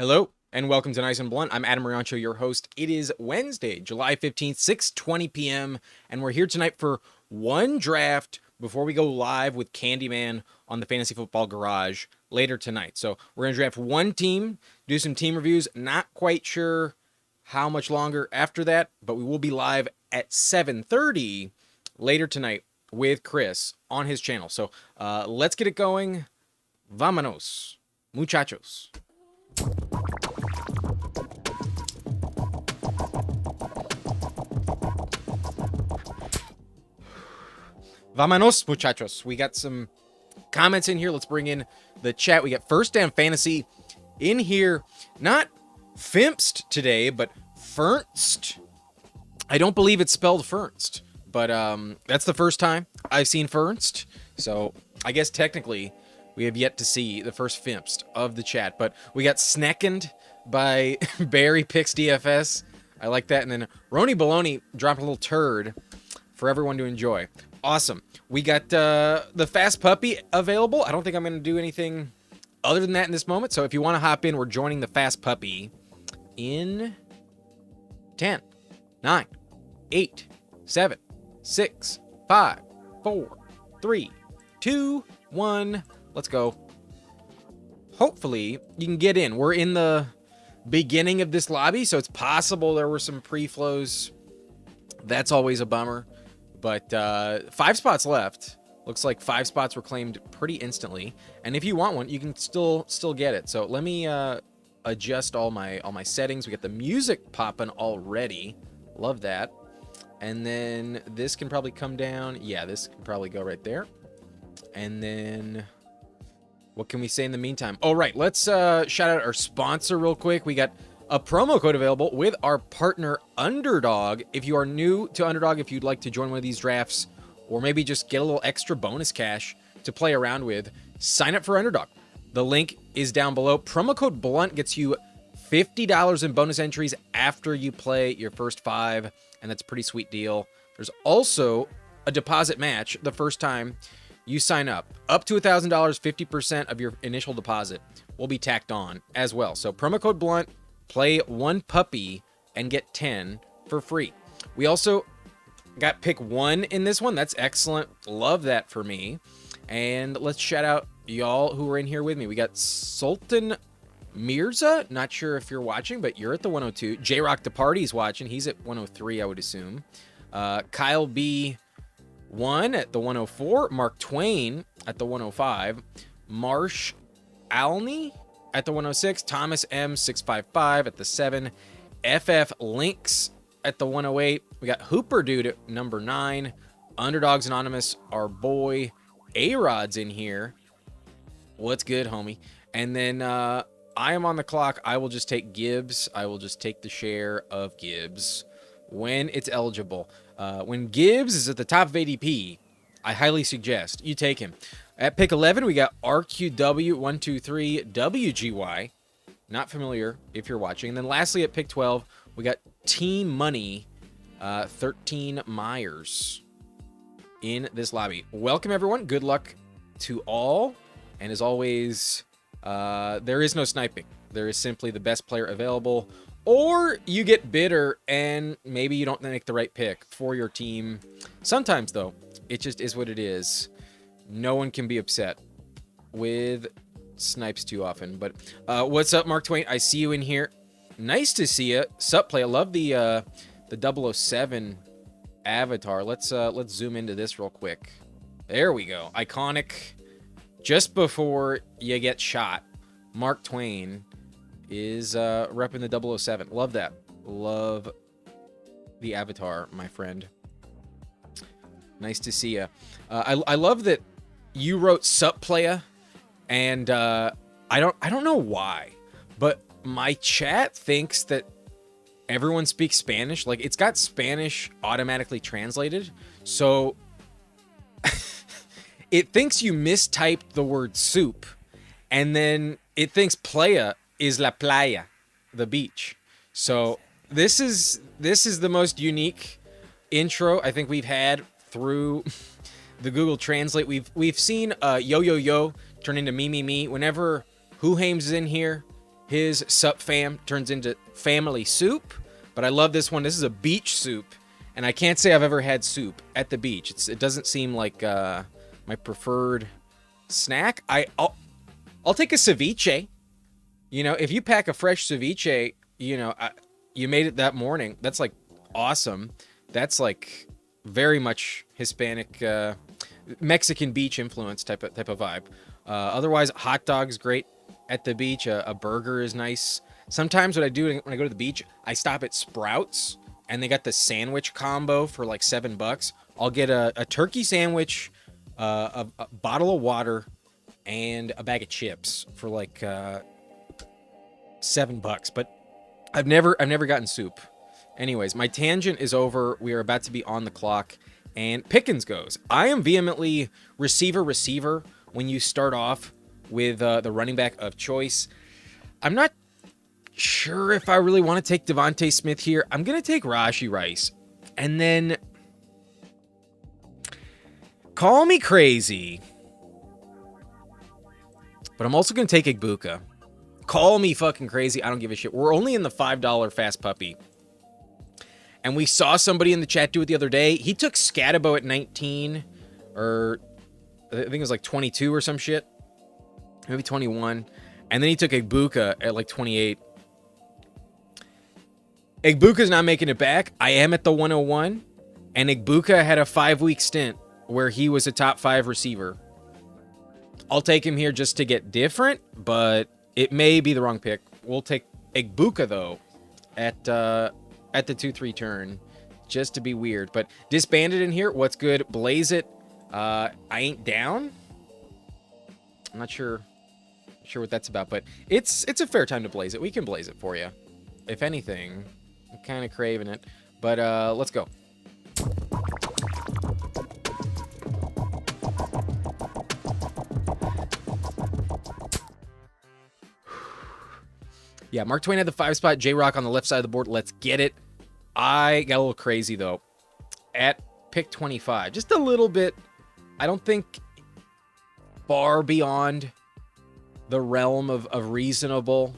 Hello, and welcome to Nice and Blunt. I'm Adam Riancho, your host. It is Wednesday, July 15th, 6:20 p.m., and we're here tonight for one draft before we go live with Candyman on the Fantasy Football Garage later tonight. So we're going to draft one team, do some team reviews. Not quite sure how much longer after that, but we will be live at 7:30 later tonight with Chris on his channel. So let's get it going. Vámonos, muchachos. Vámonos, muchachos. We got some comments in here. Let's bring in the chat. We got First Down Fantasy in here. Not Fimpst today, but Fernst. I don't believe it's spelled Fernst, but that's the first time I've seen Fernst. So I guess technically we have yet to see the first Fimpst of the chat. But we got Sneckend by Barry Picks DFS. I like that. And then Roni Baloney dropped a little turd for everyone to enjoy. Awesome. We got the Fast Puppy available. I don't think I'm going to do anything other than that in this moment. So if you want to hop in, we're joining the Fast Puppy in 10, 9, 8, 7, 6, 5, 4, 3, 2, 1. Let's go. Hopefully you can get in. We're in the beginning of this lobby, so it's possible there were some pre-flows. That's always a bummer. But 5 spots left. Looks like 5 spots were claimed pretty instantly. And if you want one, you can still get it. So let me adjust all my settings. We got the music popping already. Love that. And then this can probably come down. Yeah, this can probably go right there. And then what can we say in the meantime? Oh, right. Let's shout out our sponsor real quick. We got a promo code available with our partner Underdog. If you are new to Underdog, if you'd like to join one of these drafts, or maybe just get a little extra bonus cash to play around with, sign up for Underdog. The link is down below. Promo code BLUNT gets you $50 in bonus entries after you play your first 5, and that's a pretty sweet deal. There's also a deposit match the first time you sign up to $1,000. 50% of your initial deposit will be tacked on as well. So promo code BLUNT, play one puppy and get 10 for free. We also got pick 1 in this one. That's excellent. Love that for me. And let's shout out y'all who are in here with me. We got Sultan Mirza. Not sure if you're watching, but you're at the 102. J-Rock the Party's watching. He's at 103, I would assume. Kyle B1 at the 104. Mark Twain at the 105. Marsh Alney at the 106, Thomas M655 at the 7, FF Links at the 108. We got Hooper Dude at number 9, Underdogs Anonymous, our boy A-Rod's in here. What's good, homie? And then I am on the clock. I will just take Gibbs. I will just take the share of Gibbs when it's eligible. When Gibbs is at the top of ADP, I highly suggest you take him. At pick 11, we got RQW123WGY. Not familiar if you're watching. And then lastly, at pick 12, we got Team Money 13 Myers in this lobby. Welcome, everyone. Good luck to all. And as always, there is no sniping. There is simply the best player available. Or you get bitter and maybe you don't make the right pick for your team. Sometimes, though, it just is what it is. No one can be upset with snipes too often. But what's up, Mark Twain? I see you in here. Nice to see you. Sup, play. I love the 007 avatar. Let's zoom into this real quick. There we go. Iconic. Just before you get shot, Mark Twain is repping the 007. Love that. Love the avatar, my friend. Nice to see you. I love that you wrote "Sup Playa," and I don't know why, but my chat thinks that everyone speaks Spanish. Like, it's got Spanish automatically translated, so it thinks you mistyped the word soup, and then it thinks playa is la playa, the beach. So this is the most unique intro I think we've had through the Google Translate. We've seen yo yo yo turn into me me me. Whenever Who Hames is in here, his sup fam turns into family soup. But I love this one. This is a beach soup. And I can't say I've ever had soup at the beach. It doesn't seem like my preferred snack. I'll take a ceviche. You know, if you pack a fresh ceviche, you know, you made it that morning. That's like awesome. That's like very much Hispanic, Mexican beach influence type of vibe. Otherwise, hot dog's great at the beach. A burger is nice. Sometimes what I do when I go to the beach, I stop at Sprouts, and they got the sandwich combo for like $7. I'll get a turkey sandwich, a bottle of water, and a bag of chips for like $7. But I've never gotten soup. Anyways, my tangent is over. We are about to be on the clock, and Pickens goes. I am vehemently receiver when you start off with the running back of choice. I'm not sure if I really want to take Devontae Smith here. I'm going to take Rashee Rice. And then, call me crazy, but I'm also going to take Igbuka. Call me fucking crazy. I don't give a shit. We're only in the $5 fast puppy. And we saw somebody in the chat do it the other day. He took Scatabo at 19, or I think it was like 22 or some shit. Maybe 21. And then he took Igbuka at like 28. Igbuka's not making it back. I am at the 101. And Igbuka had a 5-week stint where he was a top 5 receiver. I'll take him here just to get different, but it may be the wrong pick. We'll take Igbuka, though, at the 2-3 turn, just to be weird. But disbanded in here. What's good? Blaze it. I ain't down. I'm not sure what that's about, but it's a fair time to blaze it. We can blaze it for you. If anything, I'm kind of craving it. But let's go. Yeah, Mark Twain had the 5 spot. J-Rock on the left side of the board. Let's get it. I got a little crazy, though, at pick 25. Just a little bit. I don't think far beyond the realm of reasonable.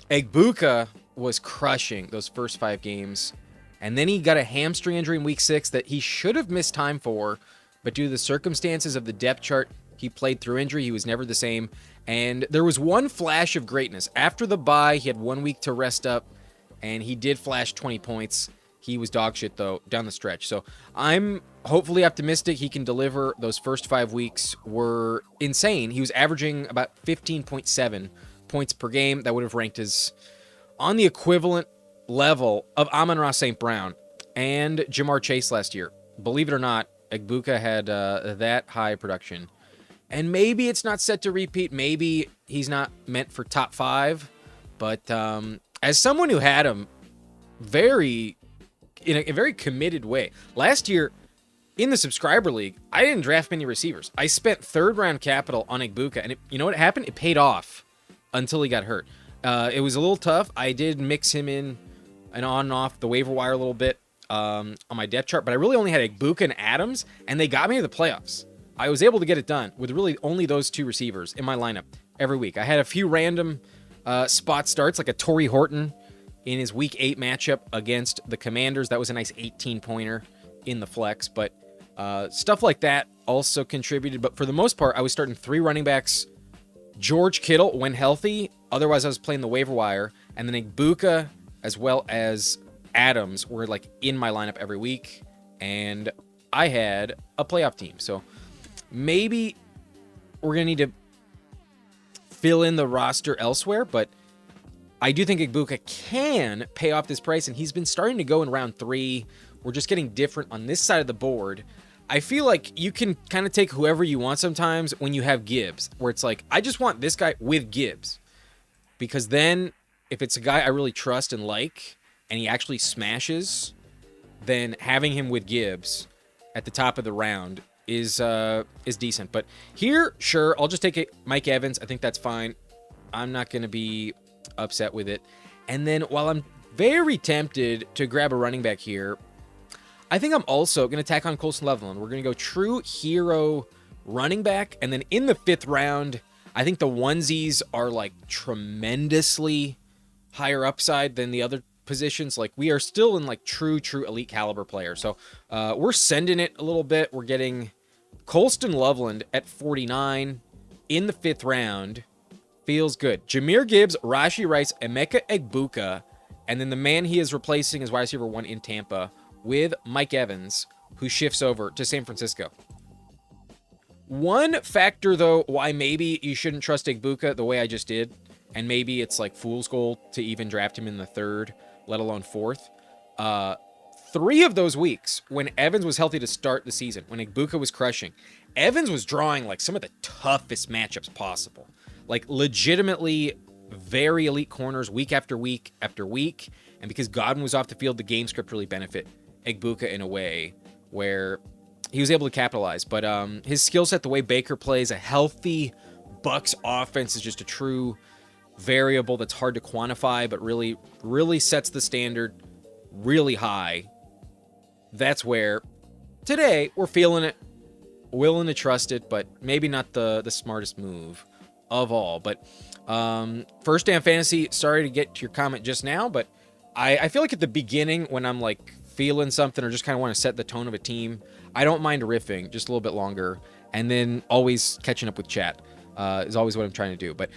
Igbuka was crushing those first 5 games. And then he got a hamstring injury in week 6 that he should have missed time for. But due to the circumstances of the depth chart, he played through injury. He was never the same. And there was one flash of greatness. After the bye, he had 1 week to rest up, and he did flash 20 points. He was dog shit, though, down the stretch. So I'm hopefully optimistic he can deliver. Those first 5 weeks were insane. He was averaging about 15.7 points per game. That would have ranked as on the equivalent level of Amon-Ra St. Brown and Jamar Chase last year. Believe it or not, Igbuka had that high production. And maybe it's not set to repeat. Maybe he's not meant for top 5. But as someone who had him in a very committed way. Last year, in the subscriber league, I didn't draft many receivers. I spent 3rd round capital on Igbuka. And you know what happened? It paid off until he got hurt. It was a little tough. I did mix him in and on and off the waiver wire a little bit on my depth chart. But I really only had Igbuka and Adams. And they got me to the playoffs. I was able to get it done with really only those 2 receivers in my lineup every week. I had a few random spot starts, like a Torrey Horton in his week 8 matchup against the Commanders. That was a nice 18-pointer in the flex. But stuff like that also contributed. But for the most part, I was starting 3 running backs. George Kittle, when healthy. Otherwise, I was playing the waiver wire. And then Igbuka, as well as Adams, were like in my lineup every week. And I had a playoff team. So maybe we're going to need to fill in the roster elsewhere, but I do think Igbuka can pay off this price, and he's been starting to go in round 3. We're just getting different on this side of the board. I feel like you can kind of take whoever you want sometimes when you have Gibbs, where it's like, I just want this guy with Gibbs. Because then, if it's a guy I really trust and like, and he actually smashes, then having him with Gibbs at the top of the round is decent. But here, sure, I'll just take Mike Evans. I think that's fine. I'm not going to be upset with it. And then while I'm very tempted to grab a running back here, I think I'm also going to tack on Colson Loveland. We're going to go true hero running back. And then in the 5th round, I think the onesies are like tremendously higher upside than the other positions. Like we are still in like true elite caliber players. So we're sending it a little bit. We're getting Colston Loveland at 49 in the 5th round. Feels good. Jahmyr Gibbs, Rashee Rice, Emeka Egbuka, and then the man he is replacing is wide receiver 1 in Tampa with Mike Evans, who shifts over to San Francisco. One factor, though, why maybe you shouldn't trust Egbuka the way I just did, and maybe it's like fool's gold to even draft him in the 3rd, let alone 4th. 3 of those weeks when Evans was healthy to start the season, when Egbuka was crushing, Evans was drawing like some of the toughest matchups possible. Like legitimately very elite corners week after week after week. And because Godwin was off the field, the game script really benefit Egbuka in a way where he was able to capitalize. But his skill set, the way Baker plays, a healthy Bucs offense is just a true variable that's hard to quantify, but really sets the standard really high. That's where today we're feeling it, willing to trust it, but maybe not the smartest move of all. But First Damn Fantasy, sorry to get to your comment just now, but I feel like at the beginning when I'm like feeling something or just kind of want to set the tone of a team, I don't mind riffing just a little bit longer, and then always catching up with chat is always what I'm trying to do. But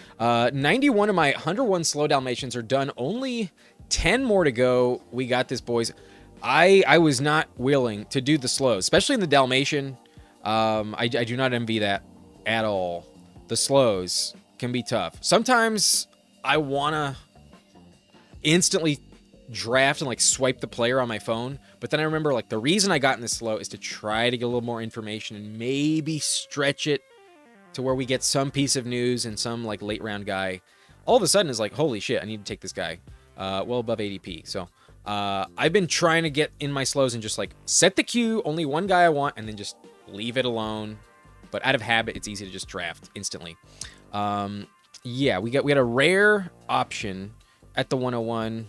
91 of my 101 slow Dalmatians are done. Only 10 more to go. We got this, boys. I was not willing to do the slows, especially in the Dalmatian. I do not envy that at all. The slows can be tough. Sometimes I want to instantly draft and like swipe the player on my phone, but then I remember like the reason I got in this slow is to try to get a little more information and maybe stretch it to where we get some piece of news and some like late round guy all of a sudden is like, holy shit, I need to take this guy well above ADP. So I've been trying to get in my slows and just like set the queue, only one guy I want, and then just leave it alone. But out of habit, it's easy to just draft instantly. Yeah, we got a rare option at the 101.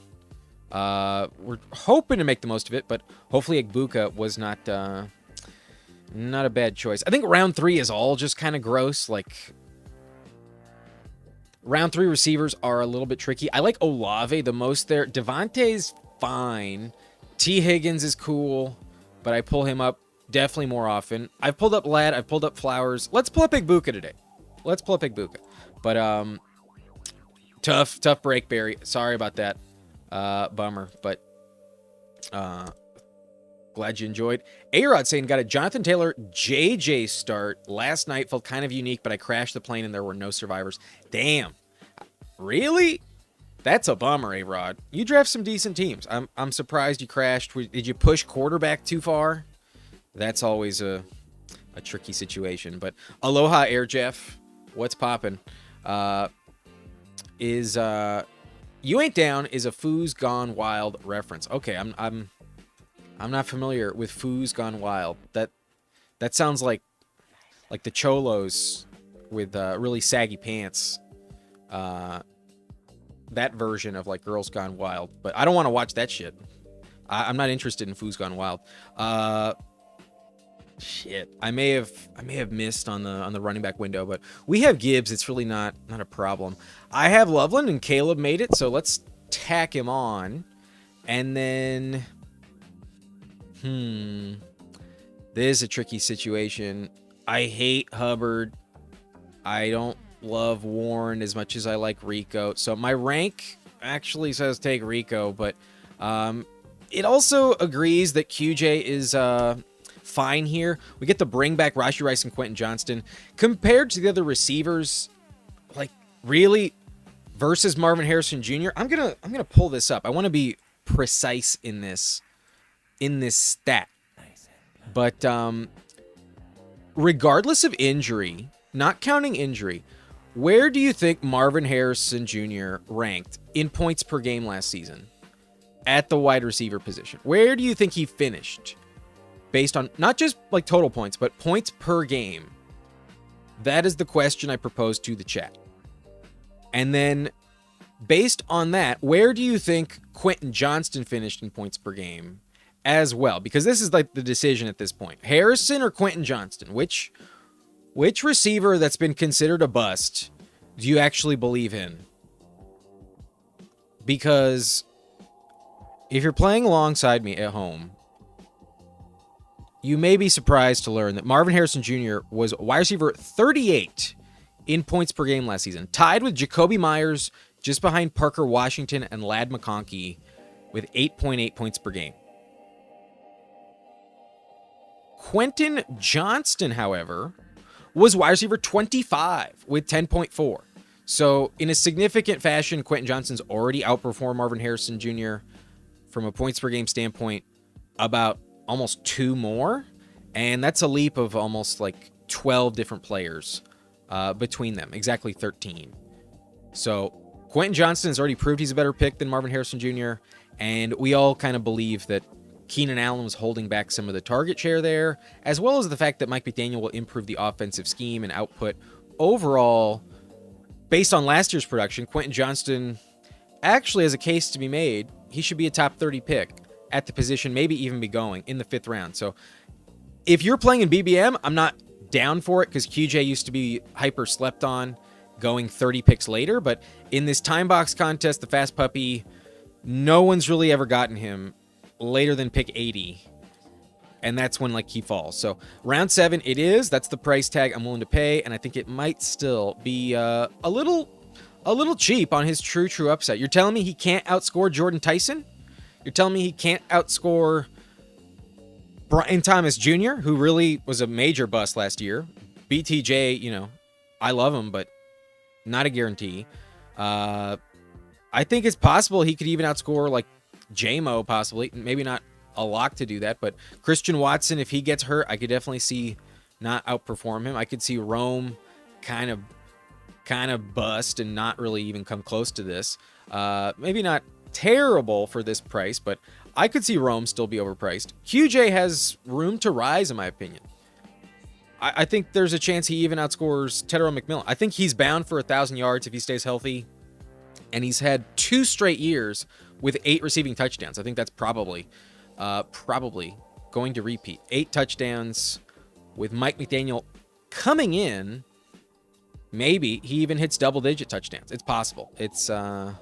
We're hoping to make the most of it, but hopefully Egbuka was not a bad choice. I think round 3 is all just kind of gross. Like round 3 receivers are a little bit tricky. I like Olave the most there. Devontae's fine. T. Higgins is cool, but I pull him up definitely more often. I've pulled up Ladd. I've pulled up Flowers. Let's pull up Egbuka today. But tough break, Barry. Sorry about that. Bummer, but glad you enjoyed. A-Rod saying, got a Jonathan Taylor JJ start last night. Felt kind of unique, but I crashed the plane and there were no survivors. Damn. Really? That's a bummer, A-Rod. You draft some decent teams. I'm surprised you crashed. Did you push quarterback too far? That's always a tricky situation. But Aloha Air Jeff, what's poppin'? You Ain't Down is a Foos Gone Wild reference. Okay, I'm not familiar with Foos Gone Wild. That sounds like the Cholos with really saggy pants. That version of like Girls Gone Wild. But I don't want to watch that shit. I'm not interested in Foos Gone Wild. Shit, I may have missed on the running back window, but we have Gibbs. It's really not a problem. I have Loveland and Caleb made it, so let's tack him on. And then, this is a tricky situation. I hate Hubbard. I don't love Warren as much as I like Rico. So my rank actually says take Rico, but it also agrees that QJ is fine here. We get to bring back Rashee Rice and Quentin Johnston. Compared to the other receivers, like really versus Marvin Harrison Jr., I'm gonna pull this up. I want to be precise in this stat. But regardless of injury, not counting injury, where do you think Marvin Harrison Jr. ranked in points per game last season at the wide receiver position? Where do you think he finished? Based on not just like total points, but points per game. That is the question I propose to the chat. And then based on that, where do you think Quentin Johnston finished in points per game as well? Because this is like the decision at this point. Harrison or Quentin Johnston? Which receiver that's been considered a bust do you actually believe in? Because if you're playing alongside me at home, you may be surprised to learn that Marvin Harrison Jr. was wide receiver 38 in points per game last season, tied with Jacoby Myers, just behind Parker Washington and Ladd McConkey with 8.8 points per game. Quentin Johnston, however, was wide receiver 25 with 10.4. So in a significant fashion, Quentin Johnston's already outperformed Marvin Harrison Jr. from a points per game standpoint about almost 2 more. And that's a leap of almost like 12 different players between them, exactly 13. So Quentin Johnston has already proved he's a better pick than Marvin Harrison Jr. And we all kind of believe that Keenan Allen was holding back some of the target share there, as well as the fact that Mike McDaniel will improve the offensive scheme and output. Overall, based on last year's production, Quentin Johnston actually has a case to be made. He should be a top 30 pick at the position, maybe even be going in the 5th round. So if you're playing in BBM, I'm not down for it because QJ used to be hyper slept on going 30 picks later. But in this time box contest, the Fast Puppy, no one's really ever gotten him later than pick 80. And that's when like he falls. So round 7 it is. That's the price tag I'm willing to pay. And I think it might still be a little cheap on his true upside. You're telling me he can't outscore Jordan Tyson? You're telling me he can't outscore Brian Thomas Jr., who really was a major bust last year? BTJ, you know, I love him, but not a guarantee. I think it's possible he could even outscore like J-Mo, possibly. Maybe not a lock to do that, but Christian Watson, if he gets hurt, I could definitely see not outperform him. I could see Rome kind of bust and not really even come close to this. Maybe not terrible for this price, but I could see Rome still be overpriced. QJ has room to rise, in my opinion. I think there's a chance he even outscores Tedero McMillan. I think he's bound for 1,000 yards if he stays healthy, and he's had 2 straight years with 8 receiving touchdowns. I think that's probably going to repeat. 8 touchdowns with Mike McDaniel coming in. Maybe he even hits double-digit touchdowns. It's possible. It's a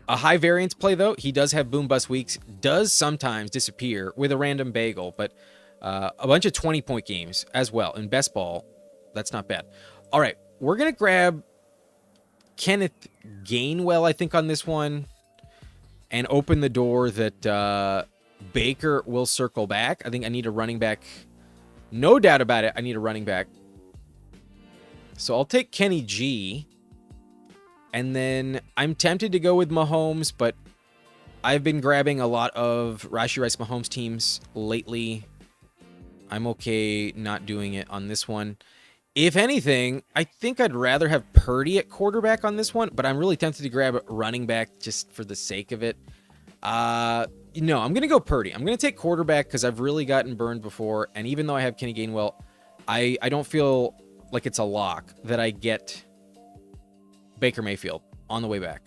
high variance play, though. He does have boom-bust weeks, does sometimes disappear with a random bagel, but a bunch of 20-point games as well. In best ball, that's not bad. All right, we're going to grab Kenneth Gainwell, I think, on this one, and open the door that Baker will circle back. I think I need a running back. No doubt about it, I need a running back. So I'll take Kenny G. And then I'm tempted to go with Mahomes, but I've been grabbing a lot of Rashee Rice Mahomes teams lately. I'm okay not doing it on this one. If anything, I think I'd rather have Purdy at quarterback on this one, but I'm really tempted to grab a running back just for the sake of it. No, I'm going to go Purdy. I'm going to take quarterback because I've really gotten burned before, and even though I have Kenny Gainwell, I don't feel like it's a lock that I get Baker Mayfield on the way back.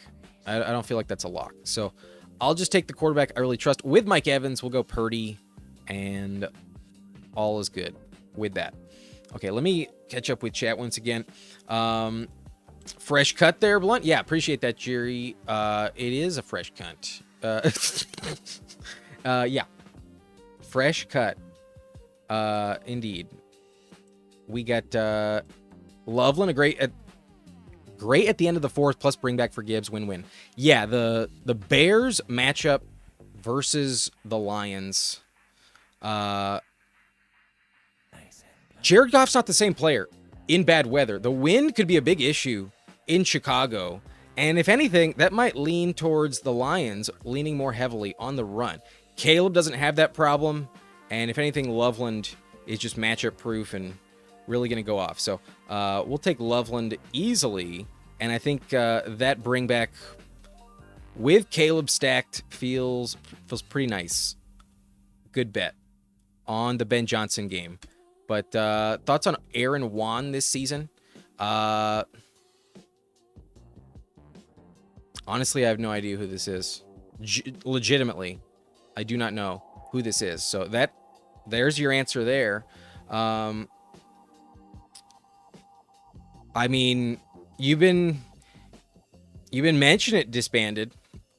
I don't feel like that's a lock. So I'll just take the quarterback I really trust. With Mike Evans, we'll go Purdy, and all is good with that. Okay, let me catch up with chat once again. Fresh cut there, Blunt. Yeah, appreciate that, Jerry. It is a fresh cut. Yeah. Fresh cut. Indeed. We got Loveland, a great at the end of the 4th, plus bring back for Gibbs, win-win. Yeah, the Bears matchup versus the Lions. Jared Goff's not the same player in bad weather. The wind could be a big issue in Chicago. And if anything, that might lean towards the Lions leaning more heavily on the run. Caleb doesn't have that problem. And if anything, Loveland is just matchup proof and really going to go off. So we'll take Loveland easily. And I think that bring back with Caleb stacked feels pretty nice. Good bet on the Ben Johnson game. But thoughts on Aaron Wan this season? Honestly, I have no idea who this is. Legitimately, I do not know who this is. So there's your answer there. I mean, You've been mentioning it disbanded.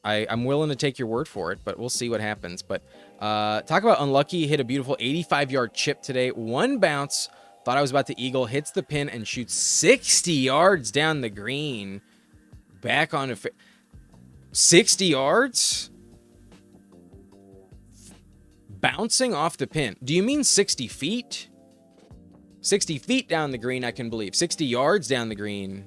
I'm willing to take your word for it, but we'll see what happens. But talk about unlucky. Hit a beautiful 85-yard chip today. One bounce. Thought I was about to eagle. Hits the pin and shoots 60 yards down the green. Back on 60 yards? Bouncing off the pin. Do you mean 60 feet? 60 feet down the green, I can believe. 60 yards down the green.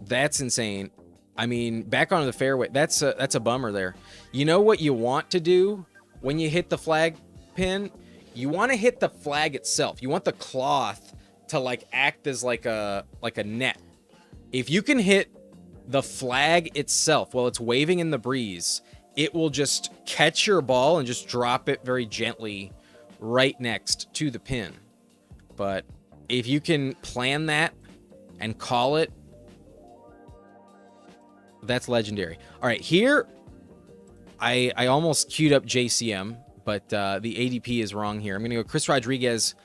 That's insane. I mean, back onto the fairway. That's a bummer there. You know what you want to do when you hit the flag pin? You want to hit the flag itself. You want the cloth to like act as like a net. If you can hit the flag itself while it's waving in the breeze, it will just catch your ball and just drop it very gently right next to the pin. But if you can plan that and call it, that's legendary. All right, here, I almost queued up JCM, but the ADP is wrong here. I'm going to go Chris Rodriguez.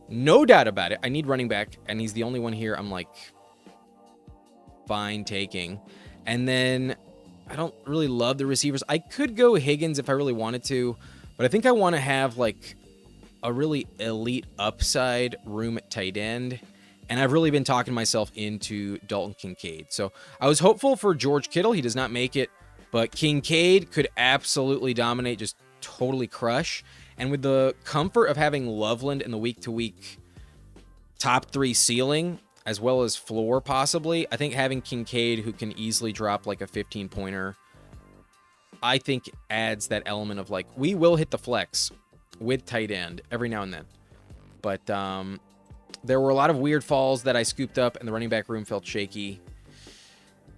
No doubt about it. I need running back, and he's the only one here I'm like, fine taking. And then I don't really love the receivers. I could go Higgins if I really wanted to, but I think I want to have like a really elite upside room at tight end. And I've really been talking myself into Dalton Kincaid. So I was hopeful for George Kittle. He does not make it. But Kincaid could absolutely dominate, just totally crush. And with the comfort of having Loveland in the week-to-week top 3 ceiling, as well as floor possibly, I think having Kincaid, who can easily drop like a 15-pointer, I think adds that element of like, we will hit the flex with tight end every now and then. But there were a lot of weird falls that I scooped up, and the running back room felt shaky.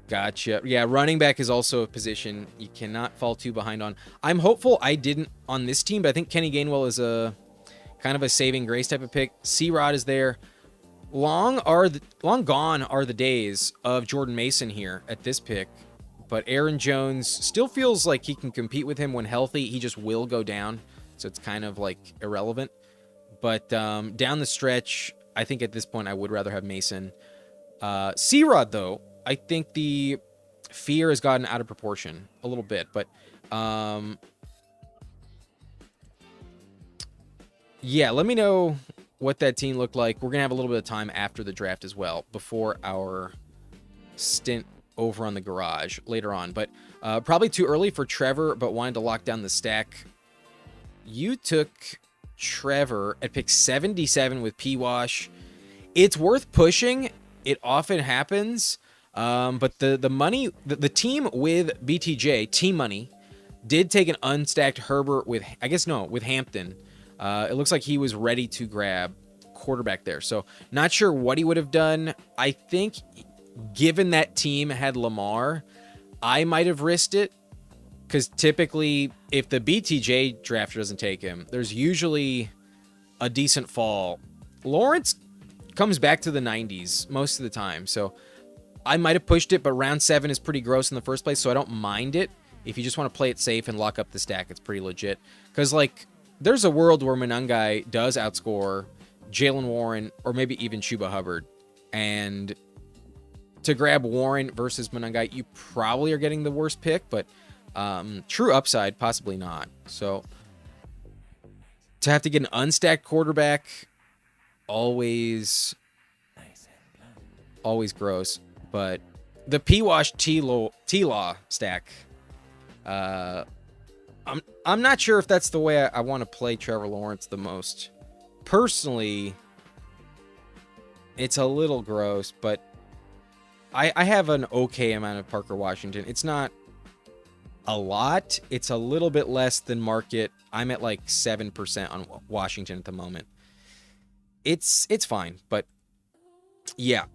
Gotcha. Yeah, running back is also a position you cannot fall too behind on. I'm hopeful I didn't on this team, but I think Kenny Gainwell is a kind of a saving grace type of pick. C-Rod is there. Long gone are the days of Jordan Mason here at this pick, but Aaron Jones still feels like he can compete with him when healthy. He just will go down, so it's kind of like irrelevant. But down the stretch, I think at this point I would rather have Mason. C-Rod, though, I think the fear has gotten out of proportion a little bit. But, yeah, let me know what that team looked like. We're going to have a little bit of time after the draft as well, before our stint over on the garage later on. But probably too early for Trevor, but wanted to lock down the stack. You took Trevor at pick 77 with P-Wash. It's worth pushing. It often happens. But the money, the team with BTJ, Team Money, did take an unstacked Herbert with Hampton. It looks like he was ready to grab quarterback there. So not sure what he would have done. I think given that team had Lamar, I might have risked it. Because typically, if the BTJ drafter doesn't take him, there's usually a decent fall. Lawrence comes back to the 90s most of the time. So I might have pushed it, but round 7 is pretty gross in the first place, so I don't mind it. If you just want to play it safe and lock up the stack, it's pretty legit. Because, like, there's a world where Monangai does outscore Jalen Warren or maybe even Chuba Hubbard. And to grab Warren versus Monangai, you probably are getting the worst pick, but true upside, possibly not. So to have to get an unstacked quarterback, always gross. But the P-Wash T-Law stack, I'm not sure if that's the way I want to play Trevor Lawrence the most. Personally, it's a little gross, but I have an okay amount of Parker Washington. It's not a lot. It's a little bit less than market. I'm at like 7% on Washington at the moment. It's fine, but yeah.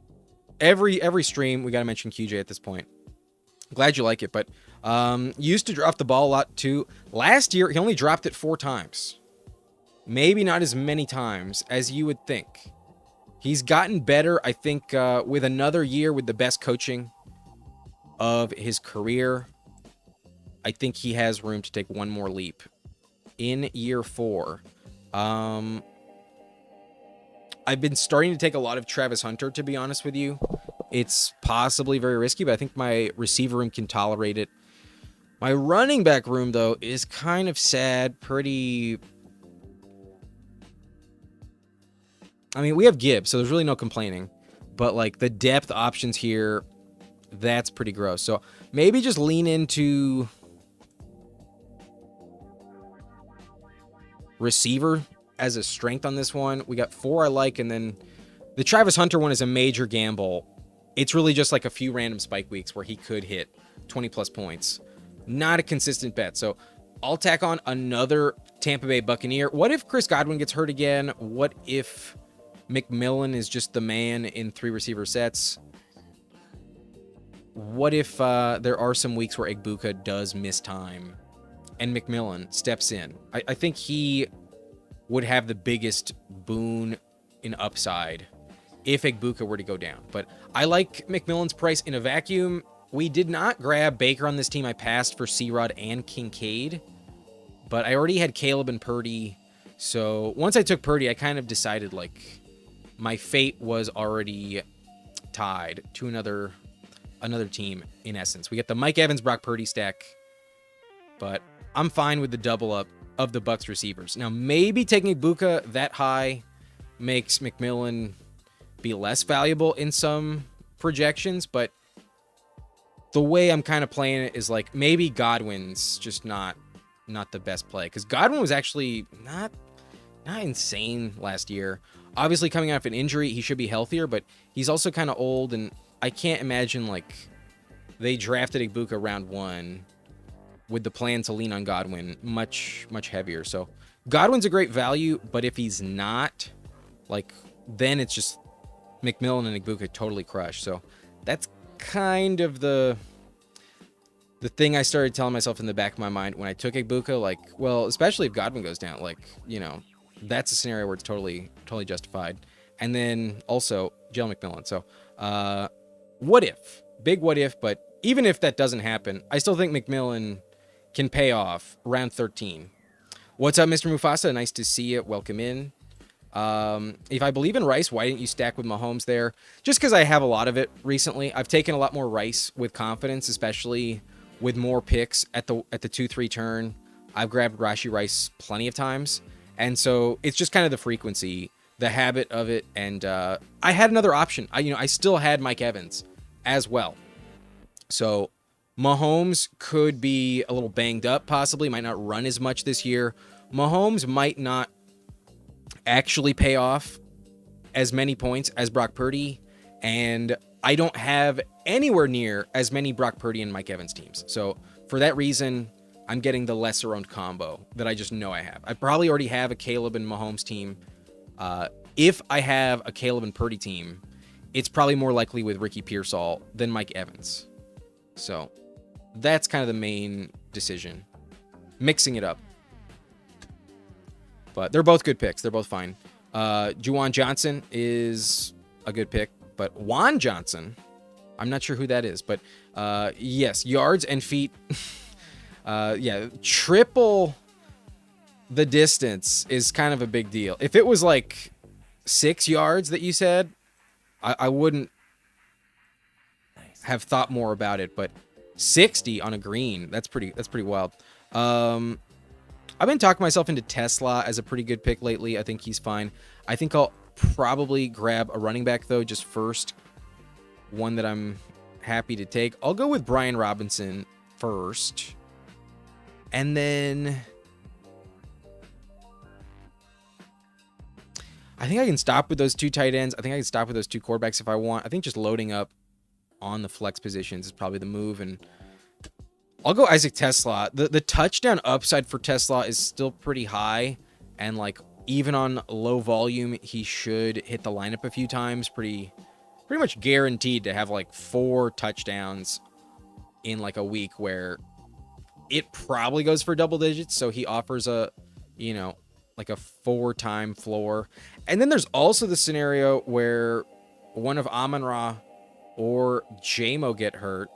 Every stream, we got to mention QJ at this point. Glad you like it, but used to drop the ball a lot too. Last year, he only dropped it 4 times. Maybe not as many times as you would think. He's gotten better, I think, with another year with the best coaching of his career. I think he has room to take one more leap in year 4. I've been starting to take a lot of Travis Hunter, to be honest with you, It's possibly very risky, but I think my receiver room can tolerate it. My running back room, though, is kind of sad. I mean, we have Gibbs, so there's really no complaining. But, like, the depth options here, that's pretty gross. So maybe just lean into receiver as a strength on this one. We got 4 I like, and then the Travis Hunter one is a major gamble. It's really just like a few random spike weeks where he could hit 20-plus points. Not a consistent bet. So I'll tack on another Tampa Bay Buccaneer. What if Chris Godwin gets hurt again? What if McMillan is just the man in 3 receiver sets? What if there are some weeks where Egbuka does miss time and McMillan steps in? I think he would have the biggest boon in upside if Egbuka were to go down. But I like McMillan's price in a vacuum. We did not grab Baker on this team. I passed for C-Rod and Kincaid, but I already had Caleb and Purdy. So once I took Purdy, I kind of decided, like, my fate was already tied to another team, in essence. We get the Mike Evans, Brock Purdy stack, but I'm fine with the double up of the Bucs receivers. Now, maybe taking Egbuka that high makes McMillan be less valuable in some projections, but the way I'm kind of playing it is like maybe Godwin's just not the best play, because Godwin was actually not insane last year. Obviously, coming off an injury, he should be healthier, but he's also kind of old, and I can't imagine, like, they drafted Egbuka round 1 with the plan to lean on Godwin much heavier. So Godwin's a great value, but if he's not, like, then it's just McMillan and Egbuka totally crush. So that's kind of the thing I started telling myself in the back of my mind when I took Egbuka, like, well, especially if Godwin goes down, like, you know, that's a scenario where it's totally justified. And then also Jalen McMillan. So what if? Big what if, but even if that doesn't happen, I still think McMillan can pay off around 13. What's up, Mr. Mufasa? Nice to see you. Welcome in. If I believe in Rice, why didn't you stack with Mahomes there? Just because I have a lot of it recently. I've taken a lot more Rice with confidence, especially with more picks at the 2-3 turn. I've grabbed Rashee Rice plenty of times. And so it's just kind of the frequency, the habit of it. And I had another option. I still had Mike Evans as well. So Mahomes could be a little banged up, possibly. Might not run as much this year. Mahomes might not actually pay off as many points as Brock Purdy. And I don't have anywhere near as many Brock Purdy and Mike Evans teams. So for that reason, I'm getting the lesser-owned combo that I just know I have. I probably already have a Caleb and Mahomes team. If I have a Caleb and Purdy team, it's probably more likely with Ricky Pearsall than Mike Evans. So that's kind of the main decision. Mixing it up. But they're both good picks. They're both fine. Juwan Johnson is a good pick. But Juan Johnson, I'm not sure who that is. But yes, yards and feet. Yeah, triple the distance is kind of a big deal. If it was like 6 yards that you said, I wouldn't have thought more about it. But 60 on a green, that's pretty wild. I've been talking myself into Tesla as a pretty good pick lately. I think he's fine. I think I'll probably grab a running back, though, just first. One that I'm happy to take. I'll go with Brian Robinson first. And then I think I can stop with those 2 tight ends. I think I can stop with those 2 quarterbacks if I want. I think just loading up on the flex positions is probably the move. And I'll go Isaac Tesla. The touchdown upside for Tesla is still pretty high. And, like, even on low volume, he should hit the lineup a few times. Pretty much guaranteed to have, like, 4 touchdowns in, like, a week where it probably goes for double digits. So he offers a, like a 4-time floor. And then there's also the scenario where one of Amon-Ra or JMO get hurt.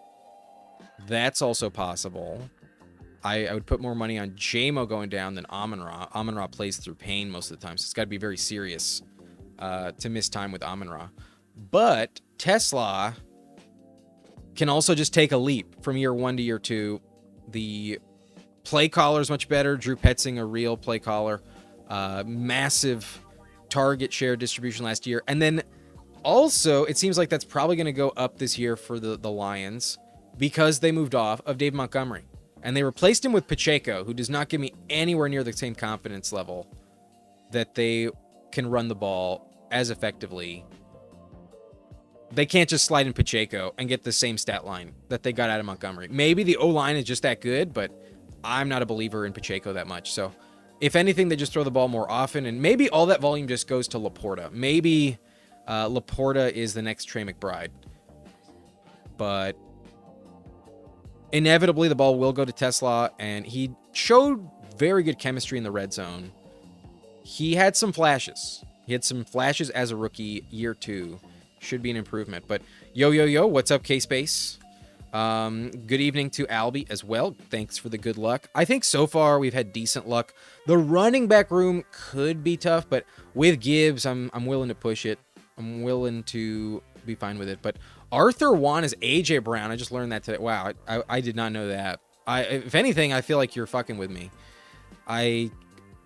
That's also possible. I would put more money on JMO going down than Amon-Ra. Amon-Ra plays through pain most of the time, so it's got to be very serious to miss time with Amon-Ra. But Tesla, can also just take a leap from year 1 to year 2. The play caller is much better. Drew Petzing, a real play caller. Massive target share distribution last year. And then also, it seems like that's probably going to go up this year for the Lions because they moved off of Dave Montgomery. And they replaced him with Pacheco, who does not give me anywhere near the same confidence level that they can run the ball as effectively. They can't just slide in Pacheco and get the same stat line that they got out of Montgomery. Maybe the O-line is just that good, but I'm not a believer in Pacheco that much. So, if anything, they just throw the ball more often, and maybe all that volume just goes to Laporta. Maybe Laporta is the next Trey McBride. But inevitably, the ball will go to Tesla, and he showed very good chemistry in the red zone. He had some flashes. He had some flashes as a rookie, year 2. Should be an improvement. But yo, what's up, K-Space? Good evening to Albie as well. Thanks for the good luck. I think so far we've had decent luck. The running back room could be tough, but with Gibbs, I'm willing to push it. I'm willing to be fine with it. But Arthur Juan is AJ Brown. I just learned that today. Wow, I did not know that. If anything, I feel like you're fucking with me. I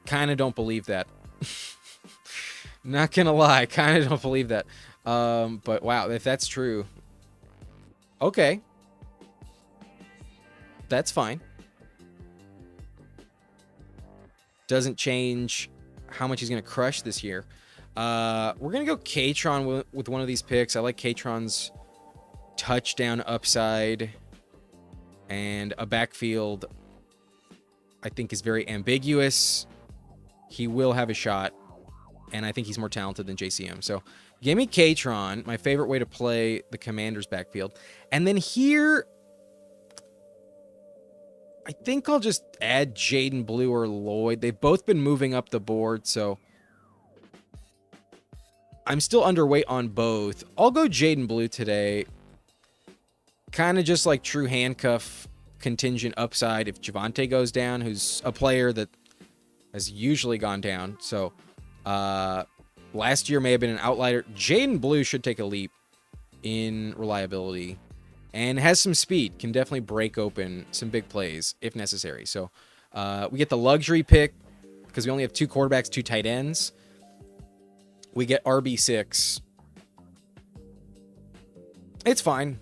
kind of don't believe that. Not gonna lie, I kind of don't believe that. But wow, if that's true, okay, that's fine. Doesn't change how much he's gonna crush this year. We're gonna go Katron with one of these picks. I like Katron's touchdown upside, and a backfield I think is very ambiguous. He will have a shot, and I think he's more talented than JCM. So give me Katron, my favorite way to play the Commanders backfield. And then here, I think I'll just add Jaden Blue or Lloyd. They've both been moving up the board, so I'm still underweight on both. I'll go Jaden Blue today. Kind of just like true handcuff contingent upside if Javonte goes down, who's a player that has usually gone down. So last year may have been an outlier. Jaden Blue should take a leap in reliability and has some speed. Can definitely break open some big plays if necessary. So we get the luxury pick because we only have 2 quarterbacks, 2 tight ends. We get RB6. It's fine.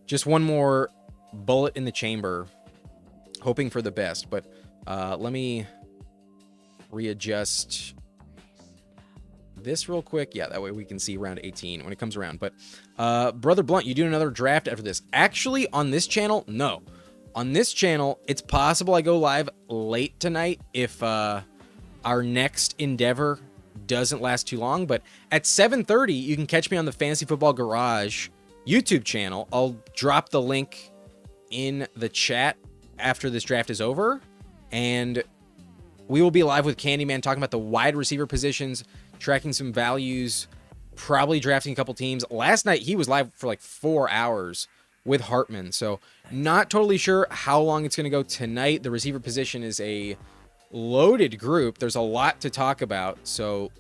Just one more bullet in the chamber, hoping for the best. But let me readjust this real quick. Yeah, that way we can see round 18 when it comes around. But Brother Blunt, you do another draft after this? Actually, on this channel, no. On this channel, it's possible I go live late tonight if our next endeavor doesn't last too long. But at 7:30, you can catch me on the Fantasy Football Garage YouTube channel. I'll drop the link in the chat after this draft is over, and we will be live with Candyman talking about the wide receiver positions, tracking some values, probably drafting a couple teams. Last night, he was live for like 4 hours with Hartman, so not totally sure how long it's going to go tonight. The receiver position is a loaded group. There's a lot to talk about, so